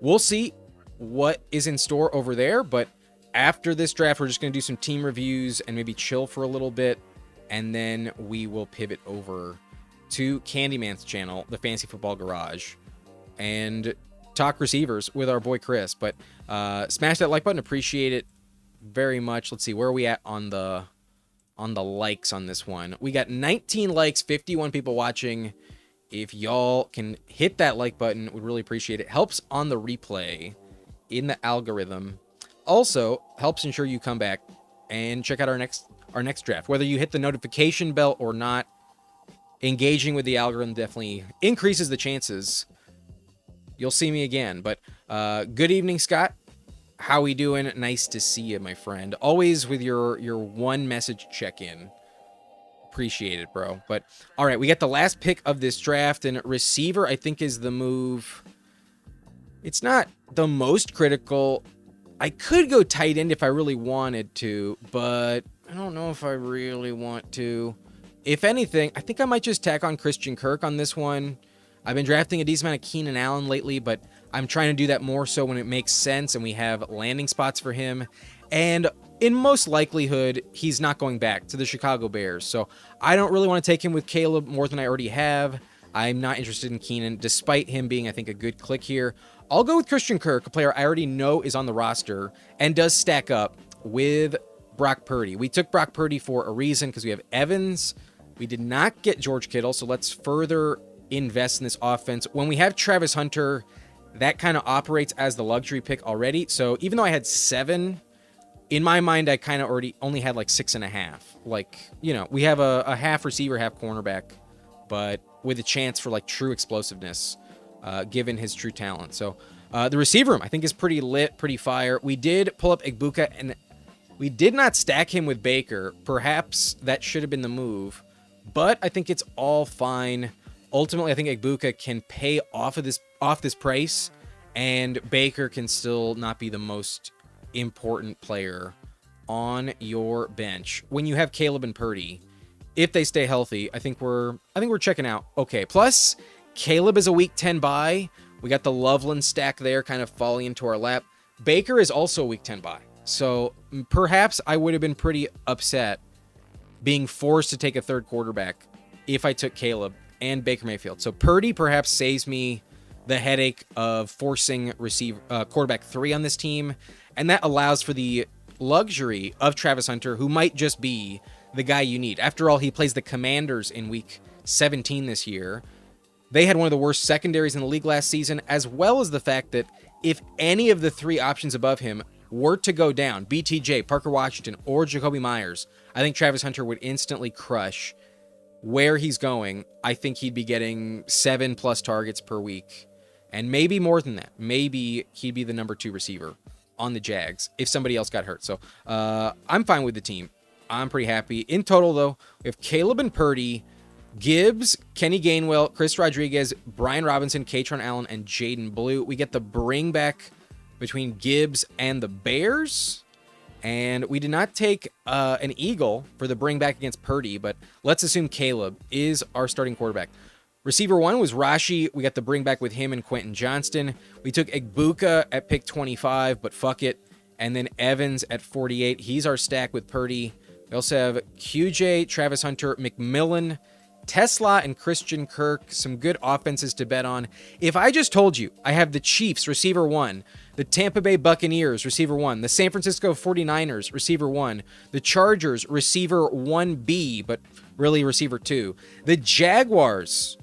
we'll see what is in store over there. But after this draft, we're just going to do some team reviews and maybe chill for a little bit, and then we will pivot over to Candyman's channel, the Fantasy Football Garage, and talk receivers with our boy Chris. But smash that like button, appreciate it very much. Let's see, where are we at on the likes on this one? We got 19 likes, 51 people watching. If y'all can hit that like button, would really appreciate it. Helps on the replay in the algorithm. Also helps ensure you come back and check out our next draft. Whether you hit the notification bell or not, engaging with the algorithm definitely increases the chances you'll see me again. But good evening, Scott. How we doing? Nice to see you, my friend. Always with your one message check-in. Appreciate it, bro. But all right, we got the last pick of this draft, and receiver I think is the move. It's not the most critical. I could go tight end if I really wanted to, but I don't know if I really want to. If anything, I think I might just tack on Christian Kirk on this one. I've been drafting a decent amount of Keenan Allen lately, but I'm trying to do that more so when it makes sense and we have landing spots for him. And in most likelihood, he's not going back to the Chicago Bears. So I don't really want to take him with Caleb more than I already have. I'm not interested in Keenan, despite him being, I think, a good click here. I'll go with Christian Kirk, a player I already know is on the roster and does stack up with Brock Purdy. We took Brock Purdy for a reason because we have Evans. We did not get George Kittle, so let's further invest in this offense. When we have Travis Hunter, that kind of operates as the luxury pick already. So even though I had 7, in my mind, I kind of already only had like 6.5. Like, you know, we have a half receiver, half cornerback, but with a chance for like true explosiveness, given his true talent. So the receiver room, I think, is pretty lit, pretty fire. We did pull up Igbuka, and we did not stack him with Baker. Perhaps that should have been the move, but I think it's all fine. Ultimately, I think Igbuka can pay off this price, and Baker can still not be the most important player on your bench when you have Caleb and Purdy. If they stay healthy, I think we're checking out okay. Plus, Caleb is a week 10 bye. We got the Loveland stack there kind of falling into our lap. Baker is also a week 10 bye. So perhaps I would have been pretty upset being forced to take a third quarterback if I took Caleb and Baker Mayfield. So Purdy perhaps saves me the headache of forcing quarterback 3 on this team, and that allows for the luxury of Travis Hunter, who might just be the guy you need. After all, he plays the Commanders in week 17 this year. They had one of the worst secondaries in the league last season, as well as the fact that if any of the 3 options above him were to go down, BTJ, Parker Washington, or Jacoby Myers, I think Travis Hunter would instantly crush where he's going. I think he'd be getting 7+ targets per week, and maybe more than that. Maybe he'd be the number 2 receiver on the Jags if somebody else got hurt. So I'm fine with the team. I'm pretty happy. In total, though, we have Caleb and Purdy, Gibbs, Kenny Gainwell, Chris Rodriguez, Brian Robinson, Katron Allen, and Jaden Blue. We get the bring back between Gibbs and the Bears. And we did not take an Eagle for the bring back against Purdy, but let's assume Caleb is our starting quarterback. Receiver 1 was Rashi. We got the bring back with him and Quentin Johnston. We took Igbuka at pick 25, but fuck it. And then Evans at 48. He's our stack with Purdy. We also have QJ, Travis Hunter, McMillan, Tesla, and Christian Kirk. Some good offenses to bet on. If I just told you I have the Chiefs, receiver 1, the Tampa Bay Buccaneers, receiver 1, the San Francisco 49ers, receiver 1, the Chargers, receiver 1B, but really receiver 2, the Jaguars,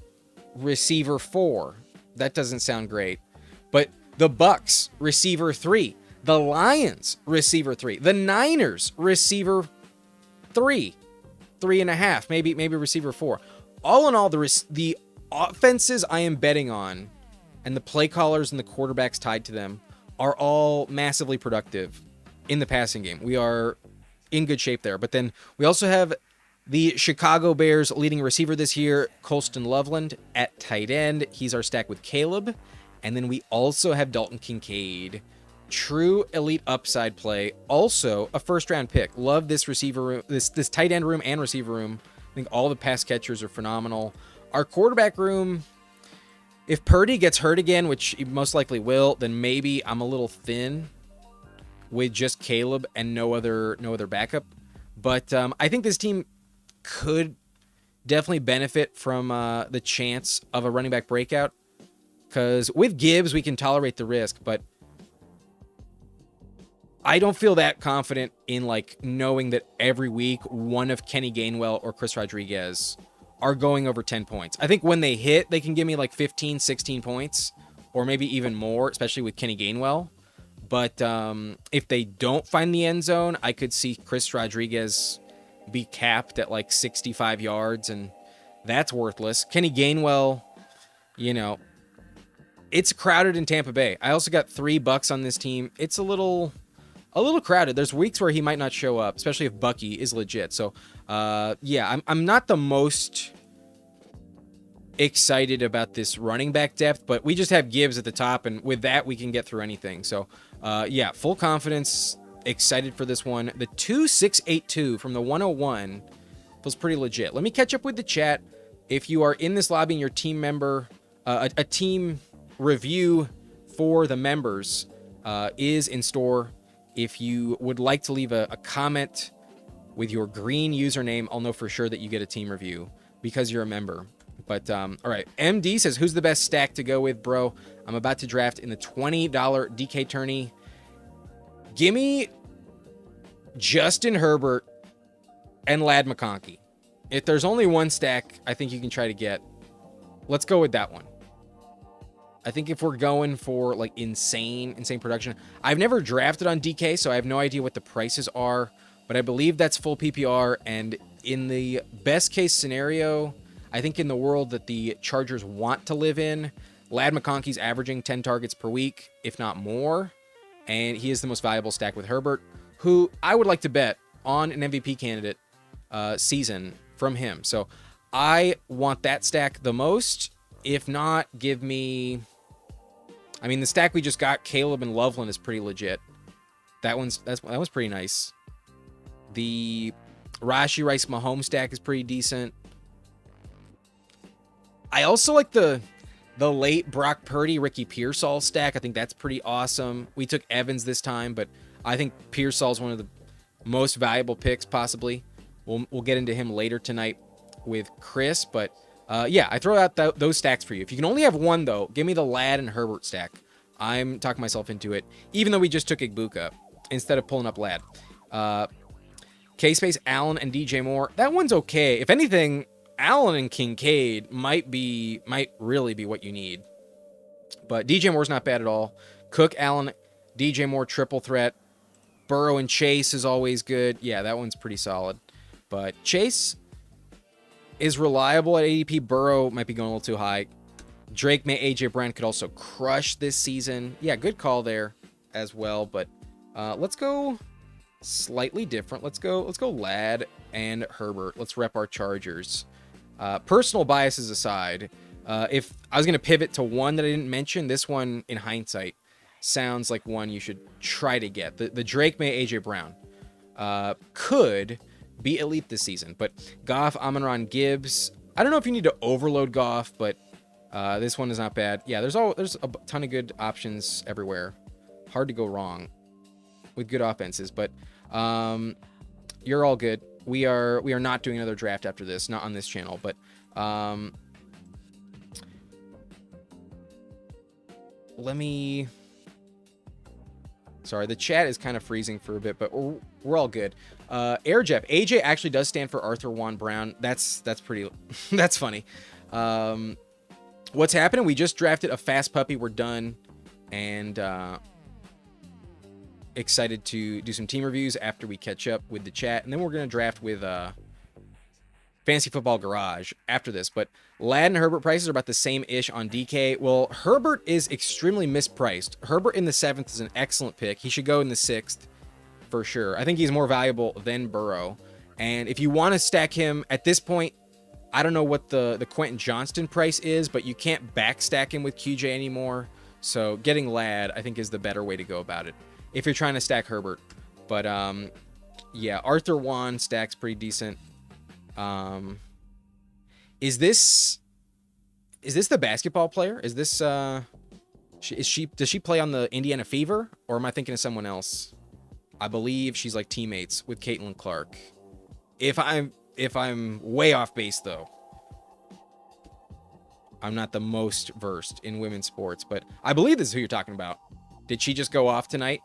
receiver 4. That doesn't sound great. But the Bucks, receiver 3, the Lions, receiver 3, the Niners, receiver 3.5, maybe receiver 4. All in all, the offenses I am betting on and the play callers and the quarterbacks tied to them are all massively productive in the passing game. We are in good shape there. But then we also have the Chicago Bears leading receiver this year, Colston Loveland, at tight end. He's our stack with Caleb. And then we also have Dalton Kincaid, true elite upside play. Also a first-round pick. Love this receiver room, this tight end room and receiver room. I think all the pass catchers are phenomenal. Our quarterback room, if Purdy gets hurt again, which he most likely will, then maybe I'm a little thin with just Caleb and no other backup. But I think this team could definitely benefit from the chance of a running back breakout, because with Gibbs we can tolerate the risk, but I don't feel that confident in like knowing that every week one of Kenny Gainwell or Chris Rodriguez are going over 10 points. I think when they hit, they can give me like 15, 16 points, or maybe even more, especially with Kenny Gainwell. But if they don't find the end zone, I could see Chris Rodriguez be capped at like 65 yards, and that's worthless. Kenny Gainwell, you know, it's crowded in Tampa Bay. I also got $3 on this team. It's a little crowded. There's weeks where he might not show up, especially if Bucky is legit. So, yeah, I'm not the most excited about this running back depth, but we just have Gibbs at the top, and with that, we can get through anything. So, yeah, full confidence, excited for this one. The 2682 from the 101 feels pretty legit. Let me catch up with the chat. If you are in this lobby and your team member, a team review for the members is in store. If you would like to leave a comment with your green username, I'll know for sure that you get a team review because you're a member. But, all right. MD says, who's the best stack to go with, bro? I'm about to draft in the $20 DK tourney. Gimme Justin Herbert and Lad McConkey. If there's only one stack I think you can try to get, let's go with that one. I think if we're going for like insane production, I've never drafted on DK, so I have no idea what the prices are, but I believe that's full PPR. And in the best case scenario, I think in the world that the Chargers want to live in, Lad McConkey's averaging 10 targets per week, if not more. And he is the most valuable stack with Herbert, who I would like to bet on an MVP candidate season from him. So I want that stack the most. If not, give me... I mean, the stack we just got, Caleb and Loveland, is pretty legit. That was pretty nice. The Rashi Rice Mahomes stack is pretty decent. I also like the late Brock Purdy, Ricky Pearsall stack. I think that's pretty awesome. We took Evans this time, but I think Pearsall's one of the most valuable picks, possibly. We'll get into him later tonight with Chris, but yeah, I throw out those stacks for you. If you can only have one, though, give me the Lad and Herbert stack. I'm talking myself into it, even though we just took Igbuka instead of pulling up Lad. K-Space, Allen, and DJ Moore. That one's okay. If anything, Allen and Kincaid might really be what you need. But DJ Moore's not bad at all. Cook, Allen, DJ Moore, triple threat. Burrow and Chase is always good. Yeah, that one's pretty solid. But Chase is reliable at ADP. Burrow might be going a little too high. Drake May, AJ Brown could also crush this season. Yeah, good call there as well. But let's go slightly different. Let's go Lad and Herbert. Let's rep our Chargers. Personal biases aside, if I was going to pivot to one that I didn't mention, this one in hindsight sounds like one you should try to get. The Drake May, AJ Brown could be elite this season, but Goff, Amon-Ra, Gibbs, I don't know if you need to overload Goff, but this one is not bad. Yeah, there's a ton of good options everywhere. Hard to go wrong with good offenses, but you're all good. We are not doing another draft after this, not on this channel, but let me... Sorry, the chat is kind of freezing for a bit, but we're all good. Air Jeff, AJ actually does stand for Arthur Juan Brown. That's pretty... that's funny. What's happening? We just drafted a fast puppy. We're done, and excited to do some team reviews after we catch up with the chat, and then we're going to draft with Fantasy Football Garage after this. But Lad and Herbert prices are about the same-ish on DK. Well, Herbert is extremely mispriced. Herbert in the 7th is an excellent pick. He should go in the 6th for sure. I think he's more valuable than Burrow. And if you want to stack him at this point, I don't know what the Quentin Johnston price is, but you can't backstack him with QJ anymore. So getting Lad, I think, is the better way to go about it if you're trying to stack Herbert. But yeah, Arthur Juan stacks pretty decent. Is this the basketball player? Is this does she play on the Indiana Fever, or am I thinking of someone else? I believe she's like teammates with Caitlin Clark. If I'm way off base, though, I'm not the most versed in women's sports, but I believe this is who you're talking about. Did she just go off tonight?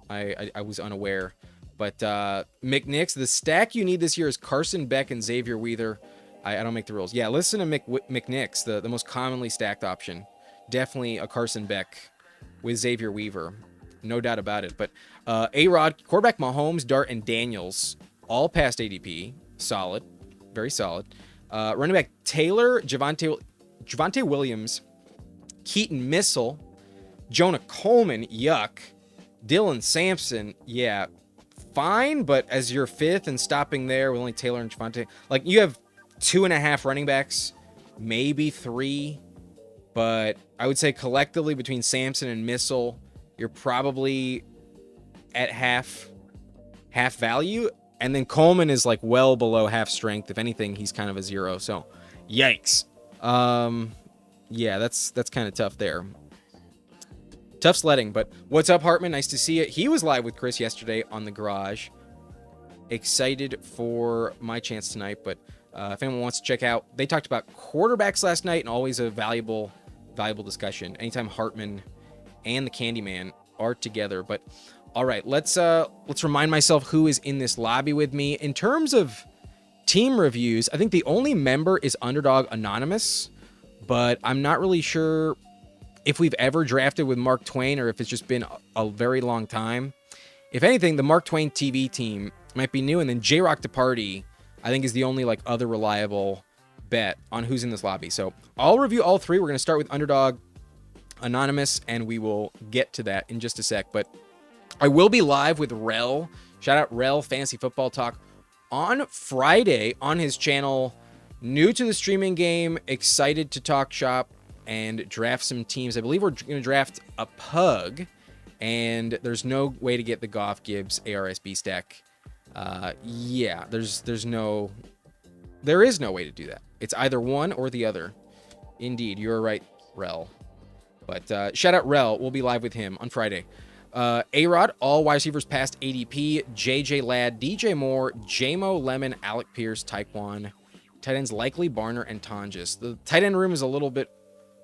I was unaware. But McNix, the stack you need this year is Carson Beck and Xavier Weaver. I don't make the rules. Yeah, listen to McNix, the most commonly stacked option. Definitely a Carson Beck with Xavier Weaver. No doubt about it. But A-Rod, quarterback Mahomes, Dart, and Daniels, all past ADP. Solid. Very solid. Running back Taylor, Javonte Williams, Keaton Missile, Jonah Coleman, yuck. Dylan Sampson, yeah, fine, but as your 5th and stopping there with only Taylor and Javonte, like, you have 2.5 running backs, maybe 3, but I would say collectively between Sampson and Missile, you're probably at half value, and then Coleman is like well below half strength. If anything, he's kind of a 0, so yikes. Yeah, that's kind of tough there. Tough sledding, but what's up, Hartman? Nice to see you. He was live with Chris yesterday on the garage. Excited for my chance tonight, but if anyone wants to check out, they talked about quarterbacks last night, and always a valuable discussion anytime Hartman and the Candyman are together. But all right, let's remind myself who is in this lobby with me. In terms of team reviews, I think the only member is Underdog Anonymous, but I'm not really sure if we've ever drafted with Mark Twain or if it's just been a very long time. If anything, the Mark Twain TV team might be new, and then J-Rock to Party, I think, is the only like other reliable bet on who's in this lobby. So I'll review all three. We're going to start with Underdog Anonymous, and we will get to that in just a sec. But I will be live with Rel. Shout out Rel Fantasy Football Talk on Friday on his channel. New to the streaming game, excited to talk shop and draft some teams. I believe we're going to draft a pug, and there's no way to get the Goff Gibbs ARSB stack. Yeah, there is no way to do that. It's either one or the other. Indeed, you're right, Rel. But shout out Rel. We'll be live with him on Friday. A-Rod, all wide receivers past ADP. JJ Ladd, DJ Moore, JMO, Lemon, Alec Pierce, Taekwon. Tight ends likely Barner and Tonjes. The tight end room is a little bit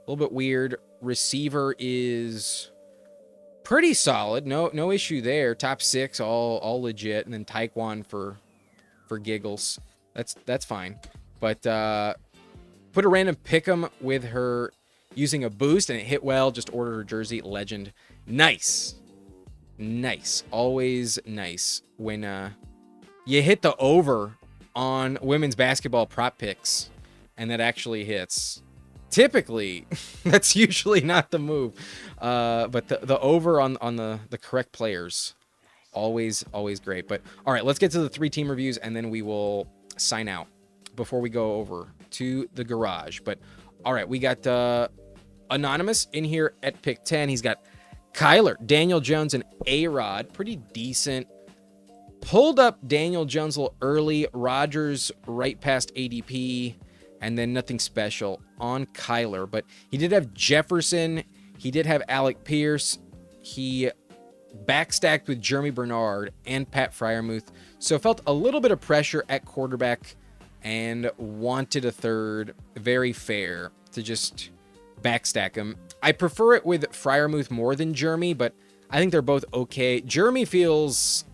weird. Receiver is pretty solid. No issue there. Top 6, all legit. And then Taekwon for giggles. That's fine. But put a random pick'em with her using a boost, and it hit well. Just ordered her jersey. Legend. Nice. Always nice when you hit the over on women's basketball prop picks, and that actually hits. Typically, that's usually not the move. But the over on the correct players, always great. But all right, let's get to the 3 team reviews, and then we will sign out before we go over to the garage. But all right, we got Anonymous in here at pick 10. He's got Kyler, Daniel Jones, and A-Rod. Pretty decent. Pulled up Daniel Jones a little early. Rodgers right past ADP. And then nothing special on Kyler. But he did have Jefferson. He did have Alec Pierce. He backstacked with Jeremy Bernard and Pat Freiermuth. So felt a little bit of pressure at quarterback and wanted a third. Very fair to just backstack him. I prefer it with Freiermuth more than Jeremy, but I think they're both okay. Jeremy feels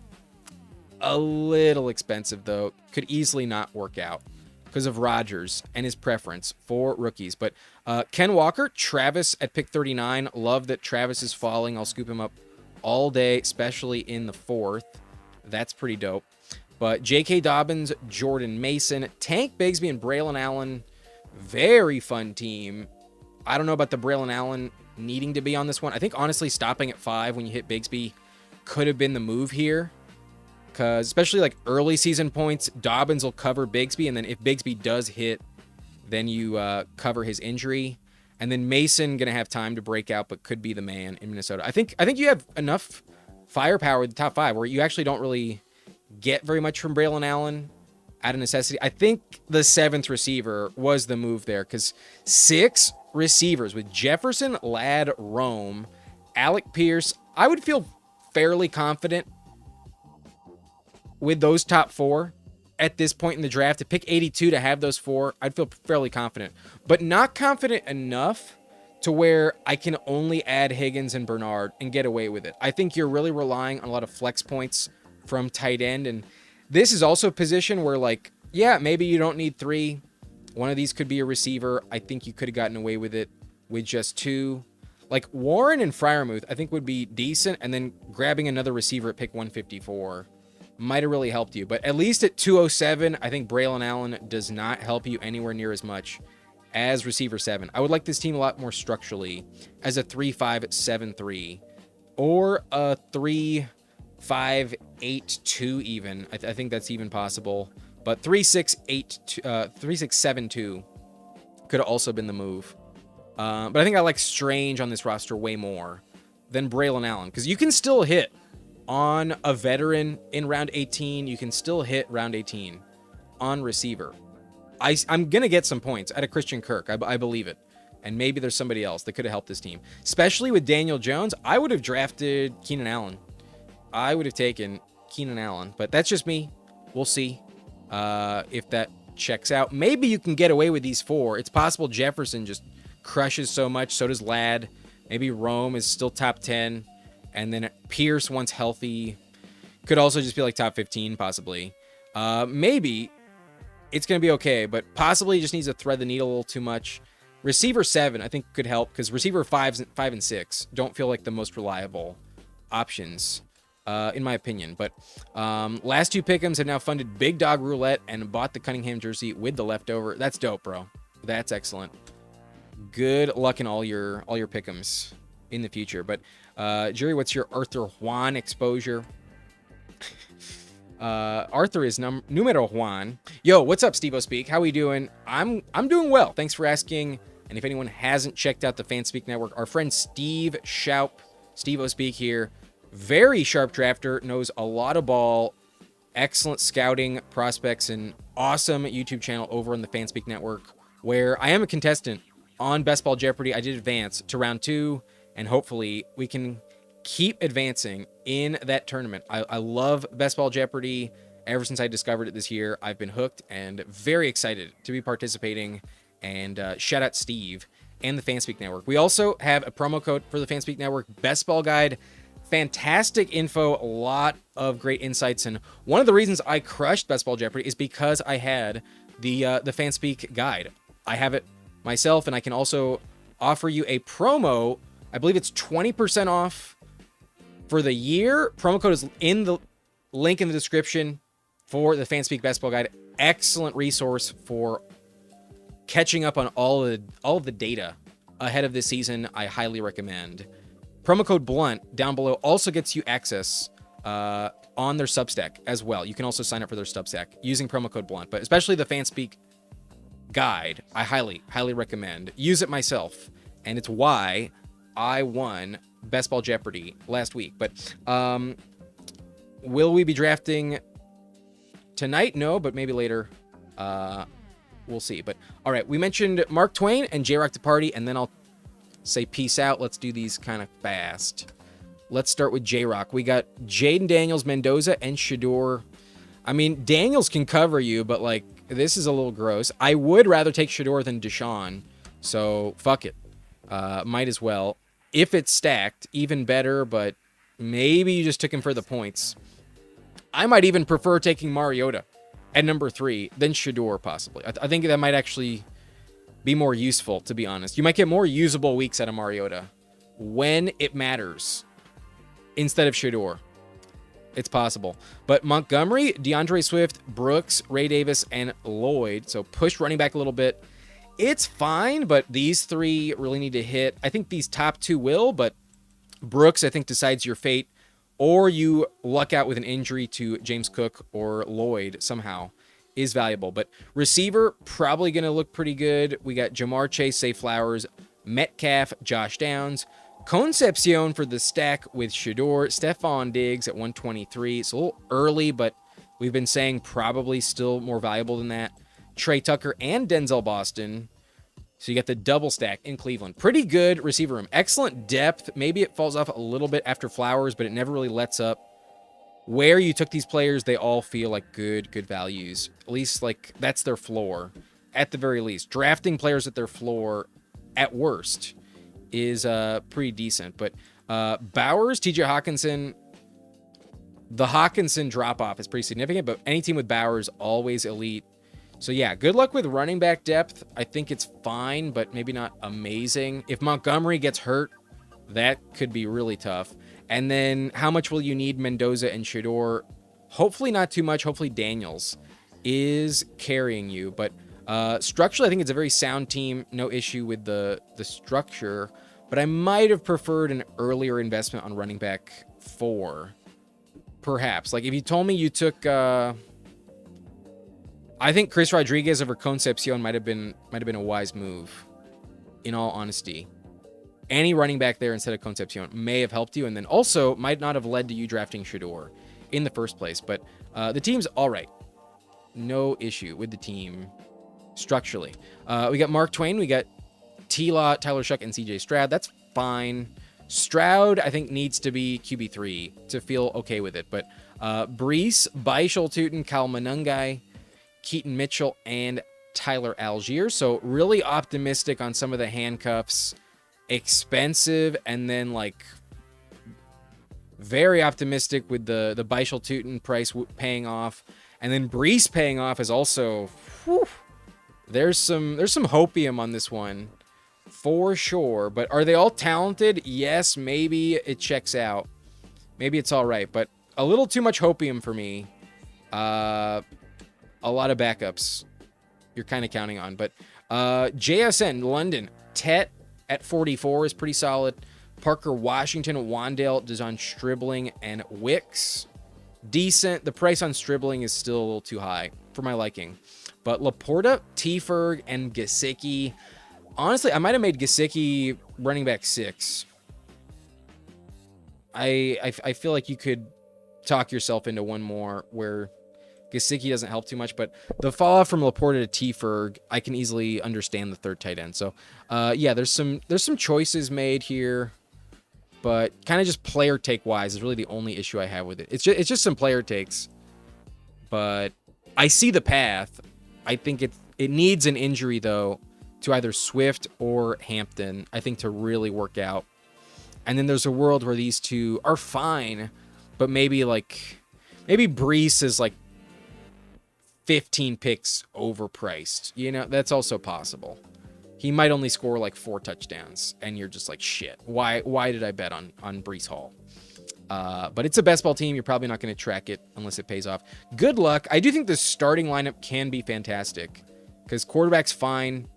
a little expensive, though. Could easily not work out because of Rodgers and his preference for rookies. But Ken Walker, Travis at pick 39. Love that Travis is falling. I'll scoop him up all day, especially in the 4th. That's pretty dope. But J.K. Dobbins, Jordan Mason, Tank Bigsby, and Braylon Allen. Very fun team. I don't know about the Braylon Allen needing to be on this one. I think, honestly, stopping at 5 when you hit Bigsby could have been the move here. Because especially like early season points, Dobbins will cover Bigsby, and then if Bigsby does hit, then you cover his injury. And then Mason gonna have time to break out, but could be the man in Minnesota. I think you have enough firepower with the top 5 where you actually don't really get very much from Braylon Allen out of necessity. I think the 7th receiver was the move there, because 6 receivers with Jefferson, Ladd, Rome, Alec Pierce. I would feel fairly confident with those top 4 at this point in the draft. To pick 82 to have those 4, I'd feel fairly confident, but not confident enough to where I can only add Higgins and Bernard and get away with it. I think you're really relying on a lot of flex points from tight end, and this is also a position where, like, yeah, maybe you don't need 3. One of these could be a receiver. I think you could have gotten away with it with just 2. Like Warren and Freiermuth, I think would be decent, and then grabbing another receiver at pick 154 might have really helped you. But at least at 207, I think Braylon Allen does not help you anywhere near as much as receiver 7. I would like this team a lot more structurally as a 3-5-7-3 or a 3-5-8-2 even. I think that's even possible. But 3-6-7-2 could have also been the move. But I think I like Strange on this roster way more than Braylon Allen, because you can still hit on a veteran in round 18. You can still hit round 18 on receiver. I'm going to get some points out of Christian Kirk. I believe it. And maybe there's somebody else that could have helped this team. Especially with Daniel Jones, I would have drafted Keenan Allen. I would have taken Keenan Allen. But that's just me. We'll see if that checks out. Maybe you can get away with these 4. It's possible Jefferson just crushes so much. So does Ladd. Maybe Rome is still top 10. And then Pierce, once healthy, could also just be like top 15, possibly. Maybe it's going to be okay, but possibly just needs to thread the needle a little too much. Receiver 7, I think, could help, because receiver 5 and 6 don't feel like the most reliable options, in my opinion. But last 2 pick'ems have now funded Big Dog Roulette and bought the Cunningham jersey with the leftover. That's dope, bro. That's excellent. Good luck in all your pick'ems in the future. But Jerry, what's your Arthur Juan exposure? Arthur is numero Juan. Yo, what's up, Steve-O Speak? How we doing? I'm doing well. Thanks for asking. And if anyone hasn't checked out the Fanspeak Network, our friend Steve Schaup, Steve-O Speak here, very sharp drafter, knows a lot of ball, excellent scouting prospects, and awesome YouTube channel over on the Fanspeak Network, where I am a contestant on Best Ball Jeopardy. I did advance to round 2, and hopefully we can keep advancing in that tournament. I love Best Ball Jeopardy. Ever since I discovered it this year, I've been hooked and very excited to be participating. And shout out Steve and the Fanspeak Network. We also have a promo code for the Fanspeak Network, Best Ball Guide. Fantastic info, a lot of great insights. And one of the reasons I crushed Best Ball Jeopardy is because I had the Fanspeak Guide. I have it myself, and I can also offer you a promo. I believe it's 20% off for the year. Promo code is in the link in the description for the Fanspeak Best Ball Guide. Excellent resource for catching up on all of the data ahead of this season. I highly recommend. Promo code BLUNT down below also gets you access on their Substack as well. You can also sign up for their Substack using promo code BLUNT, but especially the Fanspeak Guide, I highly recommend. Use it myself, and it's why I won Best Ball Jeopardy last week. But will we be drafting tonight? No, but maybe later. We'll see. But all right, we mentioned Mark Twain and J-Rock to party, and then I'll say peace out. Let's do these kind of fast. Let's start with J-Rock. We got Jaden Daniels, Mendoza, and Shador. I mean, Daniels can cover you, but like, this is a little gross. I would rather take Shador than Deshaun, so fuck it. Might as well. If it's stacked, even better, but maybe you just took him for the points. I might even prefer taking Mariota at number 3 than Shador, possibly. I think that might actually be more useful, to be honest. You might get more usable weeks out of Mariota when it matters instead of Shador. It's possible. But Montgomery, DeAndre Swift, Brooks, Ray Davis, and Lloyd. So push running back a little bit. It's fine, but these 3 really need to hit. I think these top 2 will, but Brooks, I think, decides your fate. Or you luck out with an injury to James Cook or Lloyd somehow is valuable. But receiver, probably going to look pretty good. We got Jamar Chase, Say Flowers, Metcalf, Josh Downs, Concepcion for the stack with Shador, Stephon Diggs at 123. It's a little early, but we've been saying probably still more valuable than that. Trey Tucker and Denzel Boston. So you got the double stack in Cleveland. Pretty good receiver room. Excellent depth. Maybe it falls off a little bit after Flowers, but it never really lets up. Where you took these players, they all feel like good values. At least, like, that's their floor, at the very least. Drafting players at their floor, at worst, is pretty decent. But Bowers, TJ Hawkinson, the Hawkinson drop-off is pretty significant, but any team with Bowers, always elite. So yeah, good luck with running back depth. I think it's fine, but maybe not amazing. If Montgomery gets hurt, that could be really tough. And then how much will you need Mendoza and Shador? Hopefully not too much. Hopefully Daniels is carrying you. But structurally, I think it's a very sound team. No issue with the structure. But I might have preferred an earlier investment on running back 4. Perhaps. Like if you told me you took... I think Chris Rodriguez over Concepcion might have been a wise move, in all honesty. Any running back there instead of Concepcion may have helped you, and then also might not have led to you drafting Shador in the first place. But the team's all right. No issue with the team structurally. We got Mark Twain. We got T-Law, Tyler Shuck, and CJ Stroud. That's fine. Stroud, I think, needs to be QB3 to feel okay with it. But Brees, Beischel, Tootin, Kyle Manungai, Keaton Mitchell, and Tyler Algier. So really optimistic on some of the handcuffs. Expensive, and then like very optimistic with the Beischel Tootin price paying off. And then Brees paying off is also, whew, there's some hopium on this one for sure. But are they all talented? Yes, maybe it checks out. Maybe it's all right, but a little too much hopium for me. A lot of backups you're kind of counting on. But JSN, London, Tet at 44 is pretty solid. Parker Washington, Wandale, Dazon Stribling, and Wicks. Decent. The price on Stribling is still a little too high for my liking. But Laporta, T-Ferg, and Gesicki. Honestly, I might have made Gesicki running back 6. I feel like you could talk yourself into one more where Gesicki doesn't help too much, but the fall off from Laporta to T-Ferg, I can easily understand the third tight end. So, yeah, there's some choices made here, but kind of just player take wise is really the only issue I have with it. It's just some player takes, but I see the path. I think it needs an injury though to either Swift or Hampton, I think, to really work out. And then there's a world where these two are fine, but maybe Brees is like 15 picks overpriced. You know, that's also possible. He might only score like 4 touchdowns, and you're just like, shit, why did I bet on Brees Hall? But it's a best ball team. You're probably not going to track it unless it pays off. Good luck. I do think the starting lineup can be fantastic because quarterback's fine.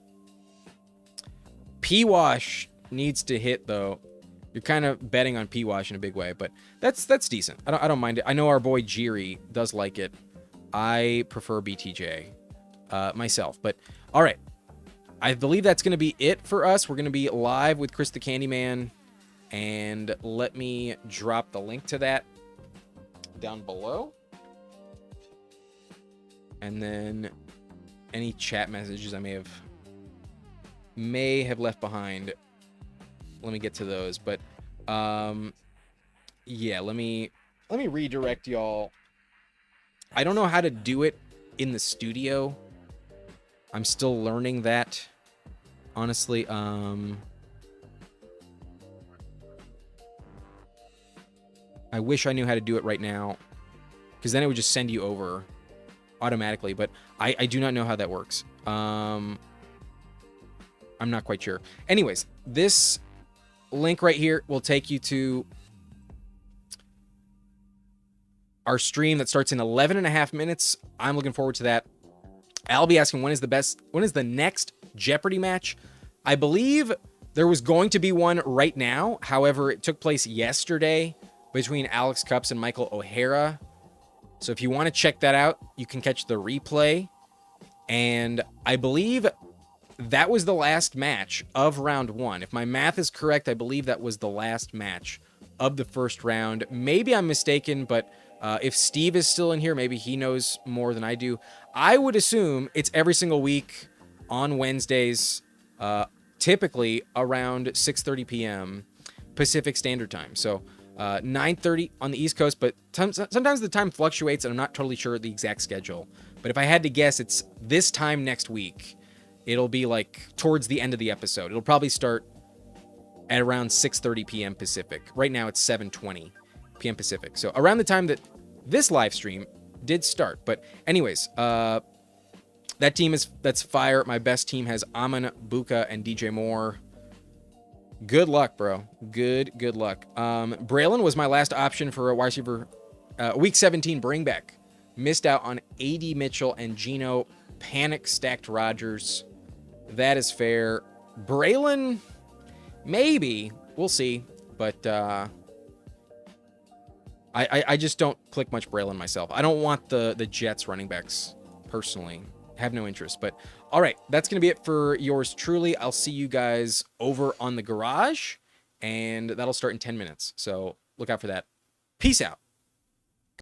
P-Wash needs to hit, though. You're kind of betting on P-Wash in a big way, but that's decent. I don't mind it. I know our boy Jiri does like it. I prefer BTJ myself. But all right, I believe that's going to be it for us. We're going to be live with Chris the Candyman, and let me drop the link to that down below. And then any chat messages I may have left behind, let me get to those. But yeah, let me redirect y'all. I don't know how to do it in the studio. I'm still learning that, honestly. I wish I knew how to do it right now, because then it would just send you over automatically, but I do not know how that works. I'm not quite sure. Anyways, this link right here will take you to our stream that starts in 11 and a half minutes. I'm looking forward to that. I'll be asking when is the next Jeopardy match? I believe there was going to be one right now. However, it took place yesterday between Alex Cups and Michael O'Hara. So if you want to check that out, you can catch the replay. And I believe that was the last match of round 1. If my math is correct, I believe that was the last match of the first round. Maybe I'm mistaken, but if Steve is still in here, maybe he knows more than I do. I would assume it's every single week on Wednesdays, typically around 6:30 p.m. Pacific Standard Time. So 9:30 on the East Coast, but sometimes the time fluctuates, and I'm not totally sure the exact schedule. But if I had to guess, it's this time next week. It'll be like towards the end of the episode. It'll probably start at around 6:30 p.m. Pacific. Right now it's 7:20 p.m. Pacific. So around the time that this live stream did start. But anyways, that team that's fire. My best team has Amon, Buka, and DJ Moore. Good luck, bro. Good luck. Braylon was my last option for a wide receiver. Week 17 bring back. Missed out on AD Mitchell and Geno. Panic stacked Rodgers. That is fair. Braylon, maybe. We'll see. But I just don't click much Braylon myself. I don't want the Jets running backs personally. Have no interest. But all right, that's going to be it for yours truly. I'll see you guys over on the garage, and that'll start in 10 minutes. So look out for that. Peace out.